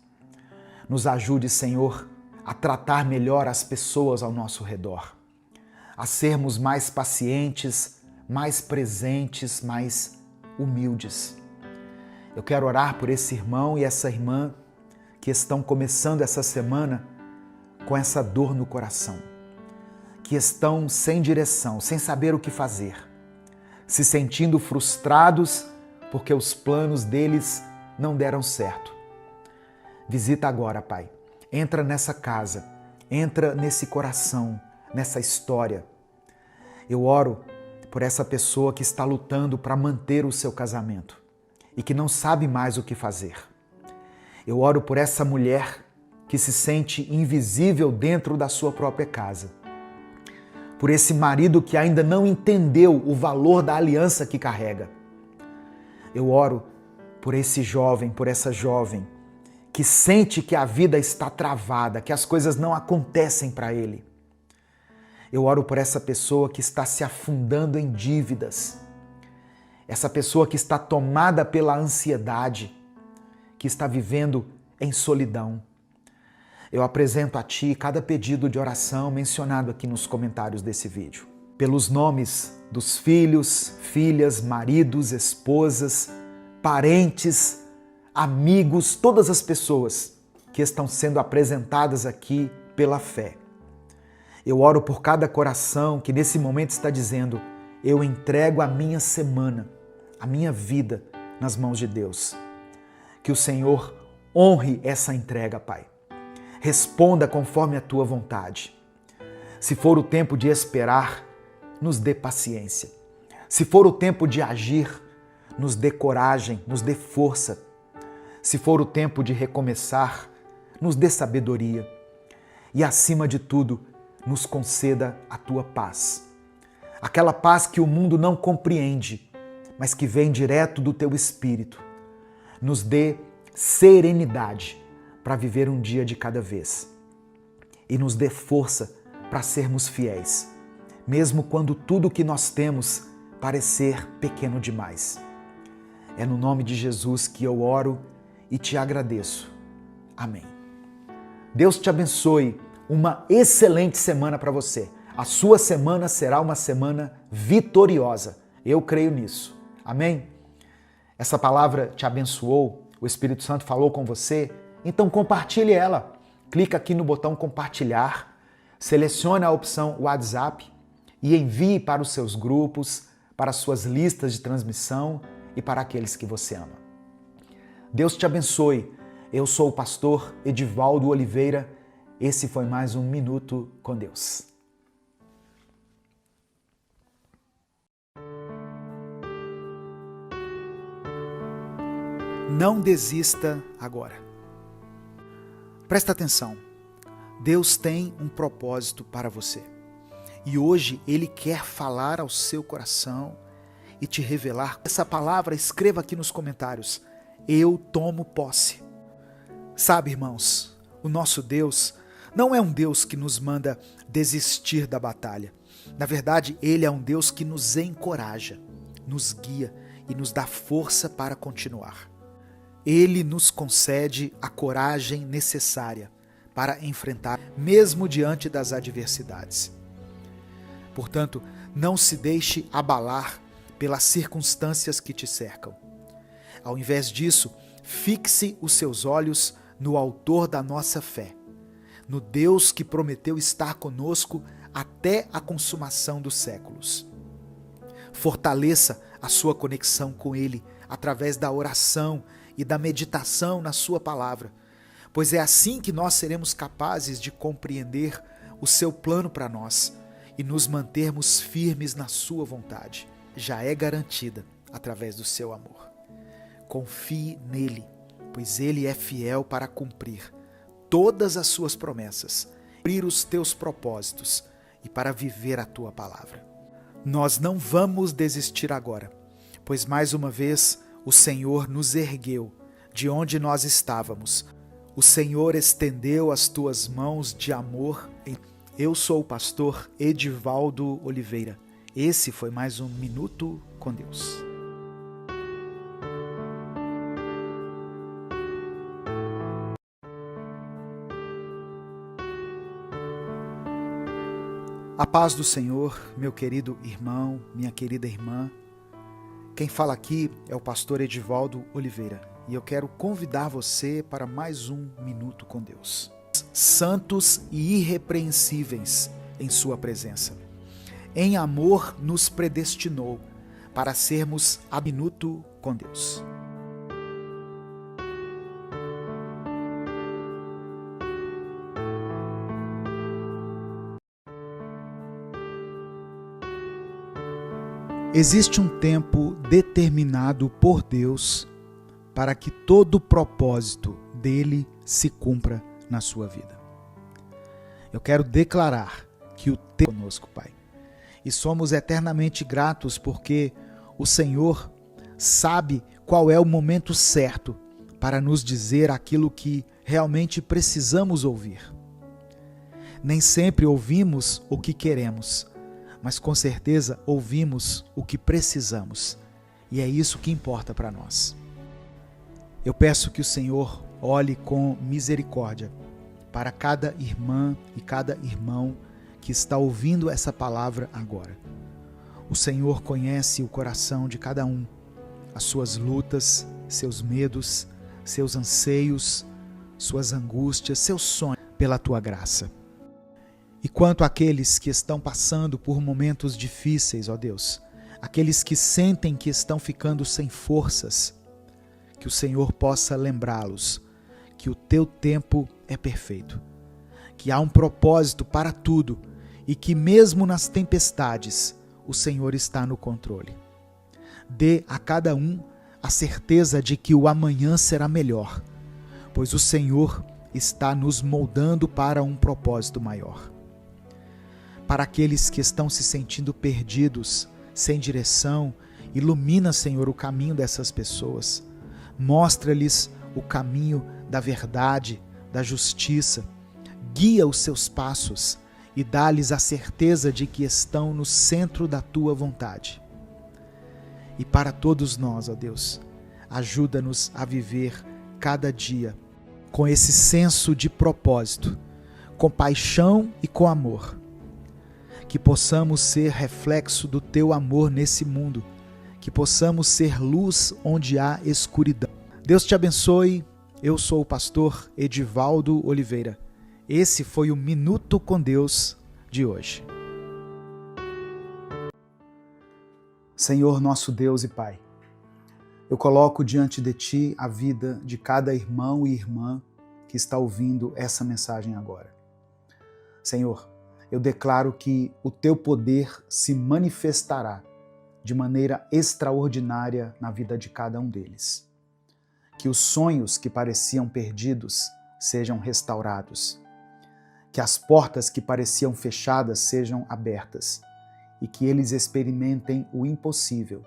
Speaker 1: Nos ajude, Senhor, a tratar melhor as pessoas ao nosso redor, a sermos mais pacientes, mais presentes, mais humildes. Eu quero orar por esse irmão e essa irmã que estão começando essa semana com essa dor no coração, que estão sem direção, sem saber o que fazer, se sentindo frustrados porque os planos deles não deram certo. Visita agora, Pai. Entra nessa casa, entra nesse coração, nessa história. Eu oro por essa pessoa que está lutando para manter o seu casamento e que não sabe mais o que fazer. Eu oro por essa mulher que se sente invisível dentro da sua própria casa. Por esse marido que ainda não entendeu o valor da aliança que carrega. Eu oro por esse jovem, por essa jovem que sente que a vida está travada, que as coisas não acontecem para ele. Eu oro por essa pessoa que está se afundando em dívidas. Essa pessoa que está tomada pela ansiedade, que está vivendo em solidão. Eu apresento a Ti cada pedido de oração mencionado aqui nos comentários desse vídeo. Pelos nomes dos filhos, filhas, maridos, esposas, parentes, amigos, todas as pessoas que estão sendo apresentadas aqui pela fé. Eu oro por cada coração que nesse momento está dizendo: eu entrego a minha semana, a minha vida nas mãos de Deus. Que o Senhor honre essa entrega, Pai. Responda conforme a Tua vontade. Se for o tempo de esperar, nos dê paciência. Se for o tempo de agir, nos dê coragem, nos dê força. Se for o tempo de recomeçar, nos dê sabedoria. E acima de tudo, nos conceda a Tua paz. Aquela paz que o mundo não compreende, mas que vem direto do Teu Espírito. Nos dê serenidade para viver um dia de cada vez. E nos dê força para sermos fiéis, mesmo quando tudo que nós temos parecer pequeno demais. É no nome de Jesus que eu oro e te agradeço. Amém. Deus te abençoe. Uma excelente semana para você. A sua semana será uma semana vitoriosa. Eu creio nisso. Amém? Essa palavra te abençoou? O Espírito Santo falou com você? Então compartilhe ela. Clica aqui no botão compartilhar, selecione a opção WhatsApp e envie para os seus grupos, para as suas listas de transmissão e para aqueles que você ama. Deus te abençoe. Eu sou o pastor Edivaldo Oliveira. Esse foi mais um Minuto com Deus. Não desista agora. Presta atenção. Deus tem um propósito para você. E hoje Ele quer falar ao seu coração e te revelar. Essa palavra, escreva aqui nos comentários. Eu tomo posse. Sabe, irmãos, o nosso Deus não é um Deus que nos manda desistir da batalha. Na verdade, Ele é um Deus que nos encoraja, nos guia e nos dá força para continuar. Ele nos concede a coragem necessária para enfrentar, mesmo diante das adversidades. Portanto, não se deixe abalar pelas circunstâncias que te cercam. Ao invés disso, fixe os seus olhos no Autor da nossa fé, no Deus que prometeu estar conosco até a consumação dos séculos. Fortaleça a sua conexão com Ele através da oração e da meditação na sua palavra, pois é assim que nós seremos capazes de compreender o seu plano para nós e nos mantermos firmes na sua vontade. Já é garantida através do seu amor. Confie nele, pois ele é fiel para cumprir todas as suas promessas, cumprir os teus propósitos e para viver a tua palavra. Nós não vamos desistir agora, pois mais uma vez o Senhor nos ergueu de onde nós estávamos. O Senhor estendeu as tuas mãos de amor. Eu sou o pastor Edivaldo Oliveira. Esse foi mais um Minuto com Deus. A paz do Senhor, meu querido irmão, minha querida irmã. Quem fala aqui é o pastor Edivaldo Oliveira e eu quero convidar você para mais um Minuto com Deus. Santos e irrepreensíveis em sua presença. Em amor nos predestinou para sermos a Minuto com Deus. Existe um tempo determinado por Deus para que todo o propósito dele se cumpra na sua vida. Eu quero declarar que o tempo é conosco, Pai. E somos eternamente gratos porque o Senhor sabe qual é o momento certo para nos dizer aquilo que realmente precisamos ouvir. Nem sempre ouvimos o que queremos, mas com certeza ouvimos o que precisamos. E é isso que importa para nós. Eu peço que o Senhor olhe com misericórdia para cada irmã e cada irmão que está ouvindo essa palavra agora. O Senhor conhece o coração de cada um, as suas lutas, seus medos, seus anseios, suas angústias, seus sonhos pela tua graça. E quanto àqueles que estão passando por momentos difíceis, ó Deus, aqueles que sentem que estão ficando sem forças, que o Senhor possa lembrá-los que o teu tempo é perfeito, que há um propósito para tudo e que mesmo nas tempestades o Senhor está no controle. Dê a cada um a certeza de que o amanhã será melhor, pois o Senhor está nos moldando para um propósito maior. Para aqueles que estão se sentindo perdidos, sem direção, ilumina, Senhor, o caminho dessas pessoas. Mostra-lhes o caminho da verdade, da justiça. Guia os seus passos e dá-lhes a certeza de que estão no centro da tua vontade. E para todos nós, ó Deus, ajuda-nos a viver cada dia com esse senso de propósito, com paixão e com amor. que possamos ser reflexo do Teu amor nesse mundo, que possamos ser luz onde há escuridão. Deus te abençoe. Eu sou o pastor Edivaldo Oliveira. Esse foi o Minuto com Deus de hoje. Senhor, nosso Deus e Pai, eu coloco diante de Ti a vida de cada irmão e irmã que está ouvindo essa mensagem agora. Senhor, eu declaro que o Teu poder se manifestará de maneira extraordinária na vida de cada um deles. Que os sonhos que pareciam perdidos sejam restaurados. Que as portas que pareciam fechadas sejam abertas e que eles experimentem o impossível,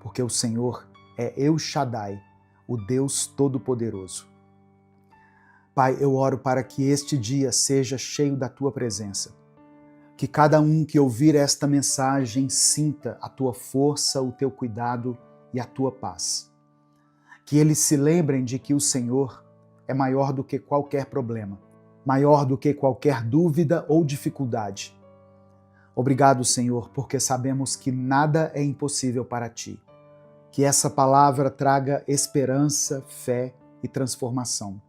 Speaker 1: porque o Senhor é El Shaddai, o Deus Todo-Poderoso. Pai, eu oro para que este dia seja cheio da Tua presença, que cada um que ouvir esta mensagem sinta a Tua força, o Teu cuidado e a Tua paz. Que eles se lembrem de que o Senhor é maior do que qualquer problema, maior do que qualquer dúvida ou dificuldade. Obrigado, Senhor, porque sabemos que nada é impossível para Ti. Que essa palavra traga esperança, fé e transformação.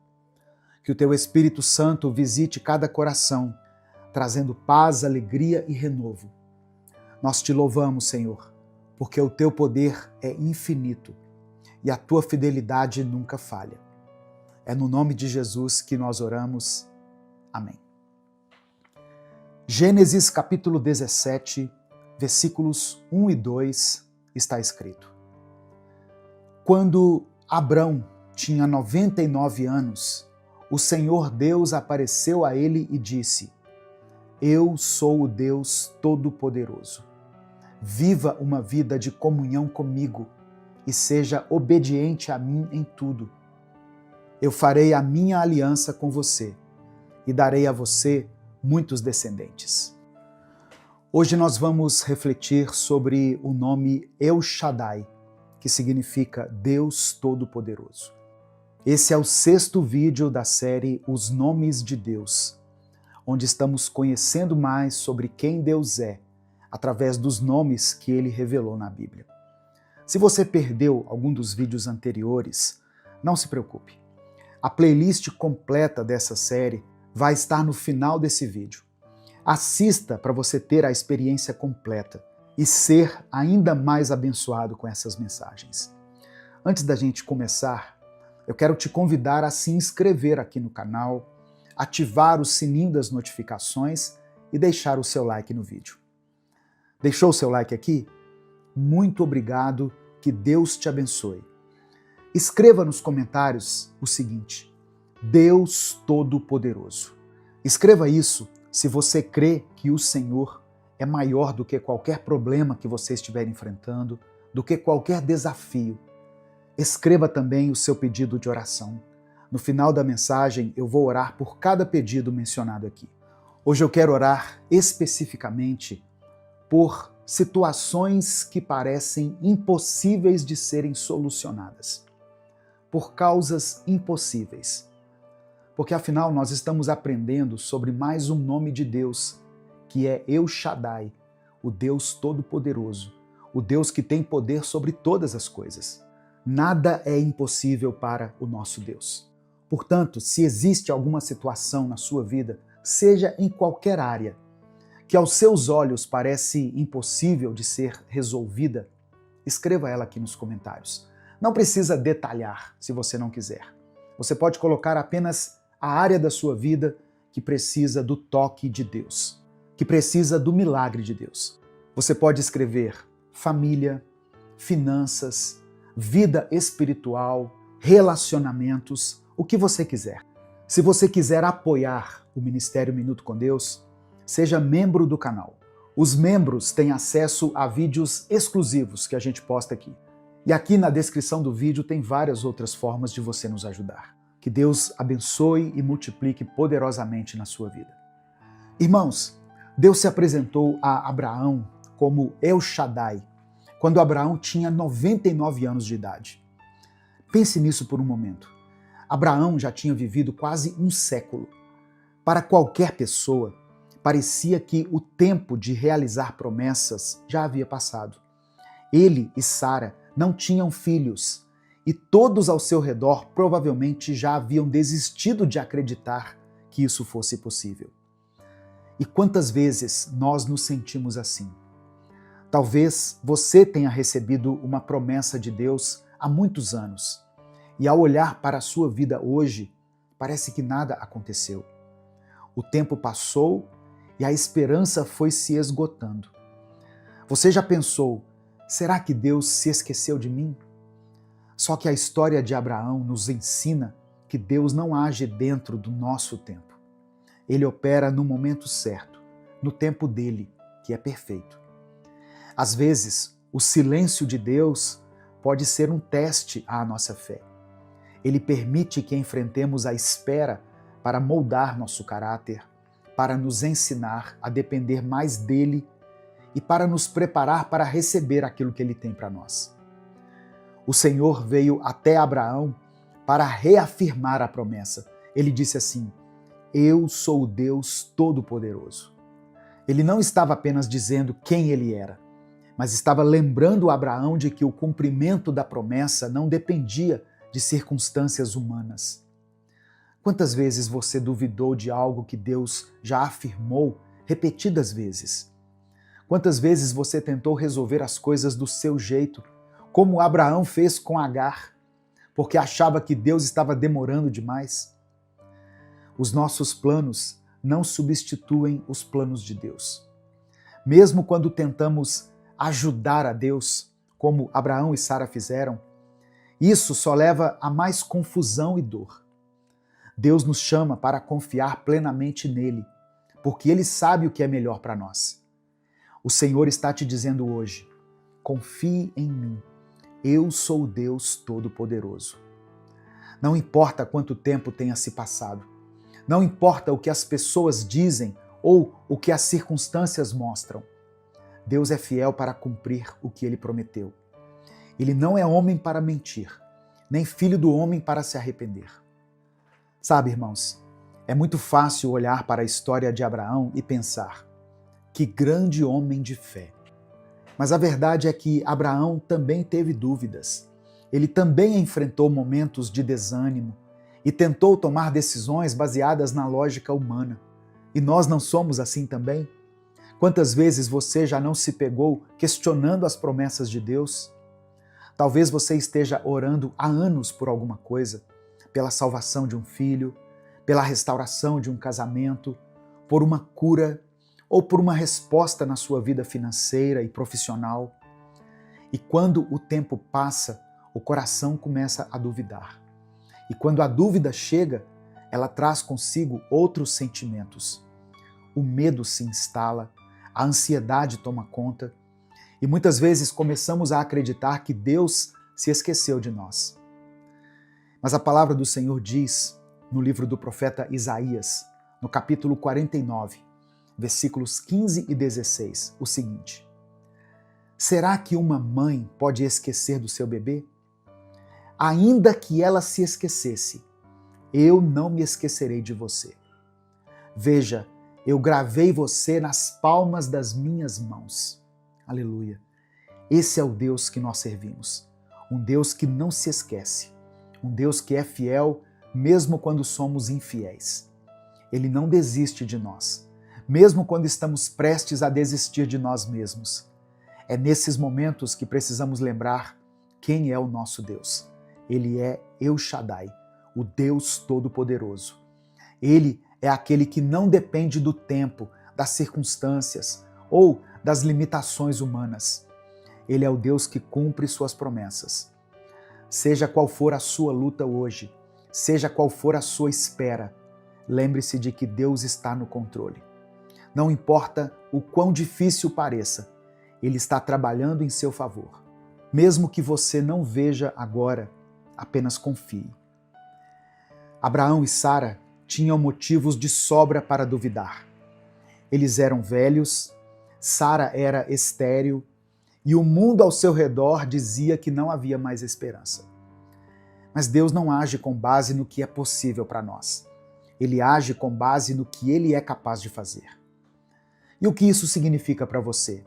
Speaker 1: Que o Teu Espírito Santo visite cada coração, trazendo paz, alegria e renovo. Nós Te louvamos, Senhor, porque o Teu poder é infinito e a Tua fidelidade nunca falha. É no nome de Jesus que nós oramos. Amém. Gênesis capítulo 17, versículos 1 e 2, está escrito: Quando Abrão tinha 99 anos, o Senhor Deus apareceu a ele e disse: Eu sou o Deus Todo-Poderoso. Viva uma vida de comunhão comigo e seja obediente a mim em tudo. Eu farei a minha aliança com você e darei a você muitos descendentes. Hoje nós vamos refletir sobre o nome El Shaddai, que significa Deus Todo-Poderoso. Esse é o 6º vídeo da série Os Nomes de Deus, onde estamos conhecendo mais sobre quem Deus é, através dos nomes que Ele revelou na Bíblia. Se você perdeu algum dos vídeos anteriores, não se preocupe. A playlist completa dessa série vai estar no final desse vídeo. Assista para você ter a experiência completa e ser ainda mais abençoado com essas mensagens. Antes da gente começar, eu quero te convidar a se inscrever aqui no canal, ativar o sininho das notificações e deixar o seu like no vídeo. Deixou o seu like aqui? Muito obrigado, que Deus te abençoe. Escreva nos comentários o seguinte: Deus Todo-Poderoso. Escreva isso se você crê que o Senhor é maior do que qualquer problema que você estiver enfrentando, do que qualquer desafio. Escreva também o seu pedido de oração. No final da mensagem, eu vou orar por cada pedido mencionado aqui. Hoje eu quero orar especificamente por situações que parecem impossíveis de serem solucionadas, por causas impossíveis. Porque afinal nós estamos aprendendo sobre mais um nome de Deus, que é El Shaddai, o Deus Todo-Poderoso, o Deus que tem poder sobre todas as coisas. Nada é impossível para o nosso Deus. Portanto, se existe alguma situação na sua vida, seja em qualquer área, que aos seus olhos parece impossível de ser resolvida, escreva ela aqui nos comentários. Não precisa detalhar, se você não quiser. Você pode colocar apenas a área da sua vida que precisa do toque de Deus, que precisa do milagre de Deus. Você pode escrever família, finanças, vida espiritual, relacionamentos, o que você quiser. Se você quiser apoiar o Ministério Minuto com Deus, seja membro do canal. Os membros têm acesso a vídeos exclusivos que a gente posta aqui. E aqui na descrição do vídeo tem várias outras formas de você nos ajudar. Que Deus abençoe e multiplique poderosamente na sua vida. Irmãos, Deus se apresentou a Abraão como El Shaddai, quando Abraão tinha 99 anos de idade. Pense nisso por um momento. Abraão já tinha vivido quase um século. Para qualquer pessoa, Parecia que o tempo de realizar promessas já havia passado. Ele e Sara não tinham filhos e todos ao seu redor provavelmente já haviam desistido de acreditar que isso fosse possível. E quantas vezes nós nos sentimos assim? Talvez você tenha recebido uma promessa de Deus há muitos anos e ao olhar para a sua vida hoje, parece que nada aconteceu. O tempo passou e a esperança foi se esgotando. Você já pensou, será que Deus se esqueceu de mim? Só que a história de Abraão nos ensina que Deus não age dentro do nosso tempo. Ele opera no momento certo, no tempo dele, que é perfeito. Às vezes, o silêncio de Deus pode ser um teste à nossa fé. Ele permite que enfrentemos a espera para moldar nosso caráter, para nos ensinar a depender mais dele e para nos preparar para receber aquilo que ele tem para nós. O Senhor veio até Abraão para reafirmar a promessa. Ele disse assim: Eu sou o Deus Todo-Poderoso. Ele não estava apenas dizendo quem ele era, mas estava lembrando Abraão de que o cumprimento da promessa não dependia de circunstâncias humanas. Quantas vezes você duvidou de algo que Deus já afirmou repetidas vezes? Quantas vezes você tentou resolver as coisas do seu jeito, como Abraão fez com Agar, porque achava que Deus estava demorando demais? Os nossos planos não substituem os planos de Deus. Mesmo quando tentamos ajudar a Deus, como Abraão e Sara fizeram, isso só leva a mais confusão e dor. Deus nos chama para confiar plenamente nele, porque ele sabe o que é melhor para nós. O Senhor está te dizendo hoje: confie em mim, eu sou o Deus Todo-Poderoso. Não importa quanto tempo tenha se passado, não importa o que as pessoas dizem ou o que as circunstâncias mostram, Deus é fiel para cumprir o que ele prometeu. Ele não é homem para mentir, nem filho do homem para se arrepender. Sabe, irmãos, é muito fácil olhar para a história de Abraão e pensar: que grande homem de fé. Mas a verdade é que Abraão também teve dúvidas. Ele também enfrentou momentos de desânimo e tentou tomar decisões baseadas na lógica humana. E nós não somos assim também? Quantas vezes você já não se pegou questionando as promessas de Deus? Talvez você esteja orando há anos por alguma coisa, pela salvação de um filho, pela restauração de um casamento, por uma cura ou por uma resposta na sua vida financeira e profissional. E quando o tempo passa, o coração começa a duvidar. E quando a dúvida chega, ela traz consigo outros sentimentos. O medo se instala, a ansiedade toma conta, e muitas vezes começamos a acreditar que Deus se esqueceu de nós. Mas a palavra do Senhor diz, no livro do profeta Isaías, no capítulo 49, versículos 15 e 16, o seguinte: será que uma mãe pode esquecer do seu bebê? Ainda que ela se esquecesse, eu não me esquecerei de você. Veja, eu gravei você nas palmas das minhas mãos. Aleluia. Esse é o Deus que nós servimos. Um Deus que não se esquece. Um Deus que é fiel mesmo quando somos infiéis. Ele não desiste de nós, mesmo quando estamos prestes a desistir de nós mesmos. É nesses momentos que precisamos lembrar quem é o nosso Deus. Ele é El Shaddai, o Deus Todo-Poderoso. Ele é aquele que não depende do tempo, das circunstâncias ou das limitações humanas. Ele é o Deus que cumpre suas promessas. Seja qual for a sua luta hoje, seja qual for a sua espera, lembre-se de que Deus está no controle. Não importa o quão difícil pareça, Ele está trabalhando em seu favor. Mesmo que você não veja agora, apenas confie. Abraão e Sara tinham motivos de sobra para duvidar. Eles eram velhos, Sara era estéril e o mundo ao seu redor dizia que não havia mais esperança. Mas Deus não age com base no que é possível para nós. Ele age com base no que Ele é capaz de fazer. E o que isso significa para você?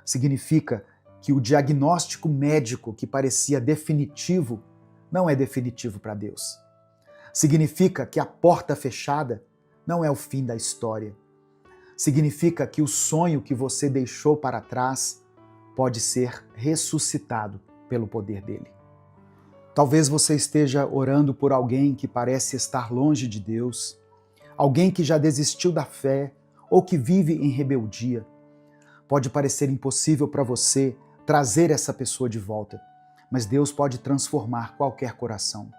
Speaker 1: Significa que o diagnóstico médico que parecia definitivo não é definitivo para Deus. Significa que a porta fechada não é o fim da história. Significa que o sonho que você deixou para trás pode ser ressuscitado pelo poder dele. Talvez você esteja orando por alguém que parece estar longe de Deus, alguém que já desistiu da fé ou que vive em rebeldia. Pode parecer impossível para você trazer essa pessoa de volta, mas Deus pode transformar qualquer coração.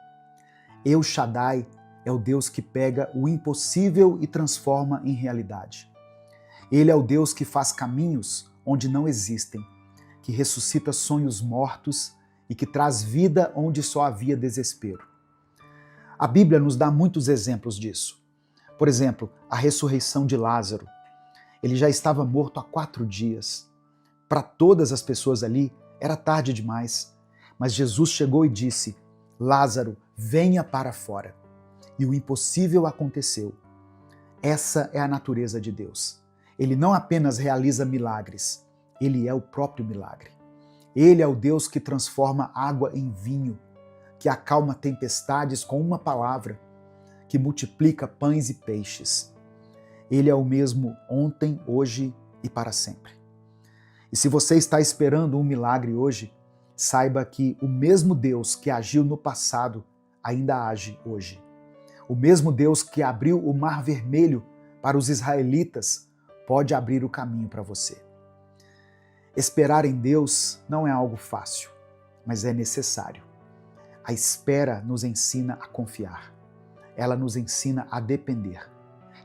Speaker 1: El Shaddai é o Deus que pega o impossível e transforma em realidade. Ele é o Deus que faz caminhos onde não existem, que ressuscita sonhos mortos e que traz vida onde só havia desespero. A Bíblia nos dá muitos exemplos disso. Por exemplo, a ressurreição de Lázaro. Ele já estava morto há 4 dias. Para todas as pessoas ali, era tarde demais. Mas Jesus chegou e disse: Lázaro, venha para fora. E o impossível aconteceu. Essa é a natureza de Deus. Ele não apenas realiza milagres, ele é o próprio milagre. Ele é o Deus que transforma água em vinho, que acalma tempestades com uma palavra, que multiplica pães e peixes. Ele é o mesmo ontem, hoje e para sempre. E se você está esperando um milagre hoje, saiba que o mesmo Deus que agiu no passado ainda age hoje. O mesmo Deus que abriu o Mar Vermelho para os israelitas pode abrir o caminho para você. Esperar em Deus não é algo fácil, mas é necessário. A espera nos ensina a confiar. Ela nos ensina a depender.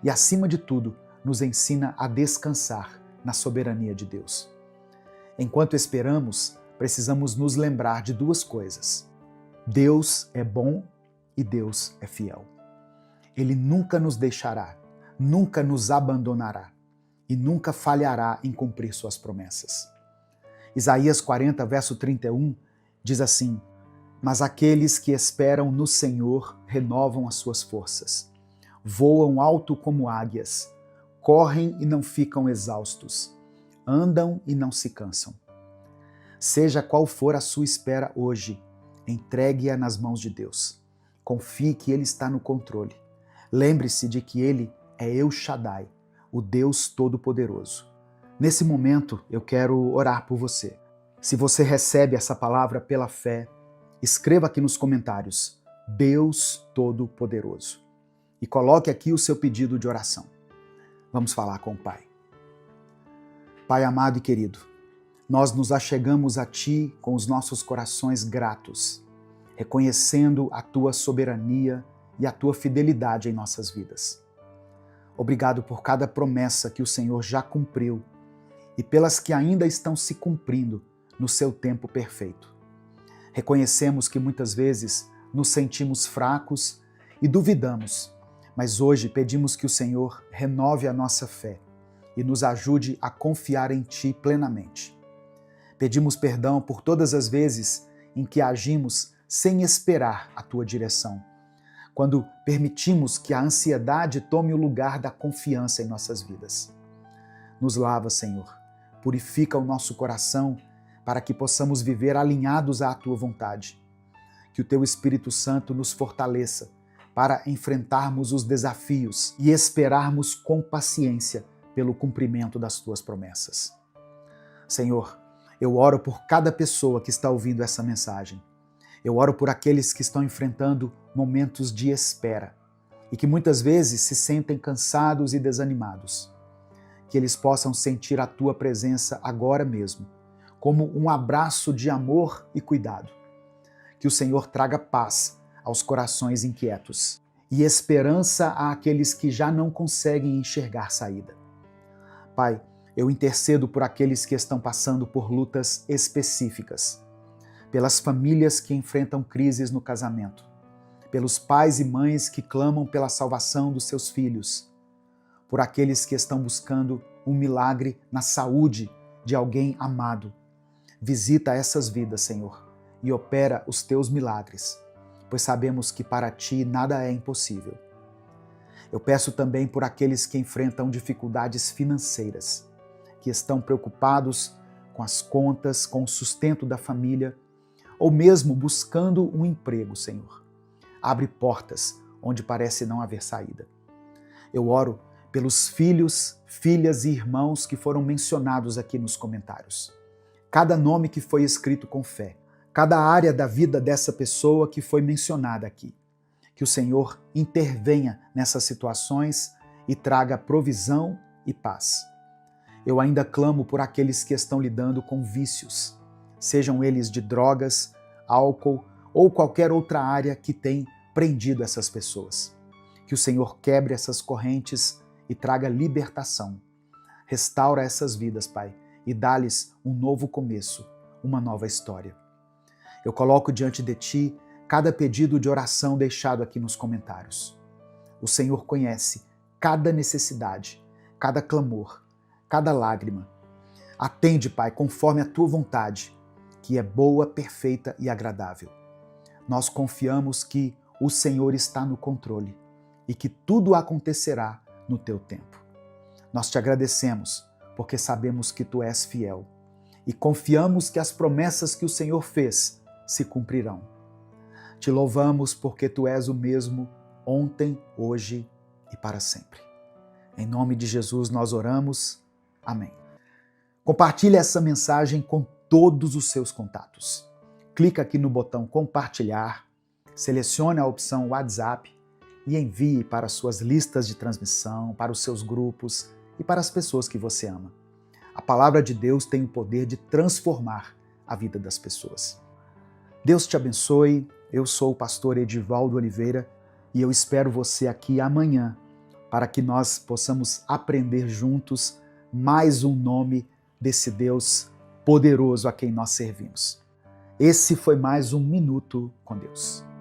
Speaker 1: E, acima de tudo, nos ensina a descansar na soberania de Deus. Enquanto esperamos, precisamos nos lembrar de 2 coisas. Deus é bom e Deus é fiel. Ele nunca nos deixará, nunca nos abandonará e nunca falhará em cumprir suas promessas. Isaías 40, verso 31, diz assim: Mas aqueles que esperam no Senhor renovam as suas forças. Voam alto como águias, correm e não ficam exaustos, andam e não se cansam. Seja qual for a sua espera hoje, entregue-a nas mãos de Deus. Confie que Ele está no controle. Lembre-se de que Ele é El Shaddai, o Deus Todo-Poderoso. Nesse momento, eu quero orar por você. Se você recebe essa palavra pela fé, escreva aqui nos comentários, Deus Todo-Poderoso. E coloque aqui o seu pedido de oração. Vamos falar com o Pai. Pai amado e querido, nós nos achegamos a Ti com os nossos corações gratos, reconhecendo a Tua soberania e a Tua fidelidade em nossas vidas. Obrigado por cada promessa que o Senhor já cumpriu e pelas que ainda estão se cumprindo no seu tempo perfeito. Reconhecemos que muitas vezes nos sentimos fracos e duvidamos, mas hoje pedimos que o Senhor renove a nossa fé e nos ajude a confiar em Ti plenamente. Pedimos perdão por todas as vezes em que agimos sem esperar a Tua direção, quando permitimos que a ansiedade tome o lugar da confiança em nossas vidas. Nos lava, Senhor, purifica o nosso coração para que possamos viver alinhados à Tua vontade. Que o Teu Espírito Santo nos fortaleça para enfrentarmos os desafios e esperarmos com paciência pelo cumprimento das Tuas promessas. Senhor, eu oro por cada pessoa que está ouvindo essa mensagem. Eu oro por aqueles que estão enfrentando momentos de espera e que muitas vezes se sentem cansados e desanimados. Que eles possam sentir a Tua presença agora mesmo, como um abraço de amor e cuidado. Que o Senhor traga paz aos corações inquietos e esperança àqueles que já não conseguem enxergar saída. Pai, eu intercedo por aqueles que estão passando por lutas específicas, pelas famílias que enfrentam crises no casamento, pelos pais e mães que clamam pela salvação dos seus filhos, por aqueles que estão buscando um milagre na saúde de alguém amado. Visita essas vidas, Senhor, e opera os Teus milagres, pois sabemos que para Ti nada é impossível. Eu peço também por aqueles que enfrentam dificuldades financeiras, que estão preocupados com as contas, com o sustento da família, ou mesmo buscando um emprego, Senhor. Abre portas onde parece não haver saída. Eu oro pelos filhos, filhas e irmãos que foram mencionados aqui nos comentários. Cada nome que foi escrito com fé, cada área da vida dessa pessoa que foi mencionada aqui. Que o Senhor intervenha nessas situações e traga provisão e paz. Eu ainda clamo por aqueles que estão lidando com vícios, sejam eles de drogas, álcool ou qualquer outra área que tem prendido essas pessoas. Que o Senhor quebre essas correntes e traga libertação. Restaura essas vidas, Pai, e dá-lhes um novo começo, uma nova história. Eu coloco diante de Ti cada pedido de oração deixado aqui nos comentários. O Senhor conhece cada necessidade, cada clamor, cada lágrima. Atende, Pai, conforme a Tua vontade, que é boa, perfeita e agradável. Nós confiamos que o Senhor está no controle e que tudo acontecerá no Teu tempo. Nós Te agradecemos porque sabemos que Tu és fiel e confiamos que as promessas que o Senhor fez se cumprirão. Te louvamos porque Tu és o mesmo ontem, hoje e para sempre. Em nome de Jesus nós oramos. Amém. Compartilhe essa mensagem com todos os seus contatos. Clica aqui no botão compartilhar, selecione a opção WhatsApp e envie para suas listas de transmissão, para os seus grupos e para as pessoas que você ama. A palavra de Deus tem o poder de transformar a vida das pessoas. Deus te abençoe. Eu sou o pastor Edivaldo Oliveira e eu espero você aqui amanhã para que nós possamos aprender juntos mais um nome desse Deus poderoso a quem nós servimos. Esse foi mais um Minuto com Deus.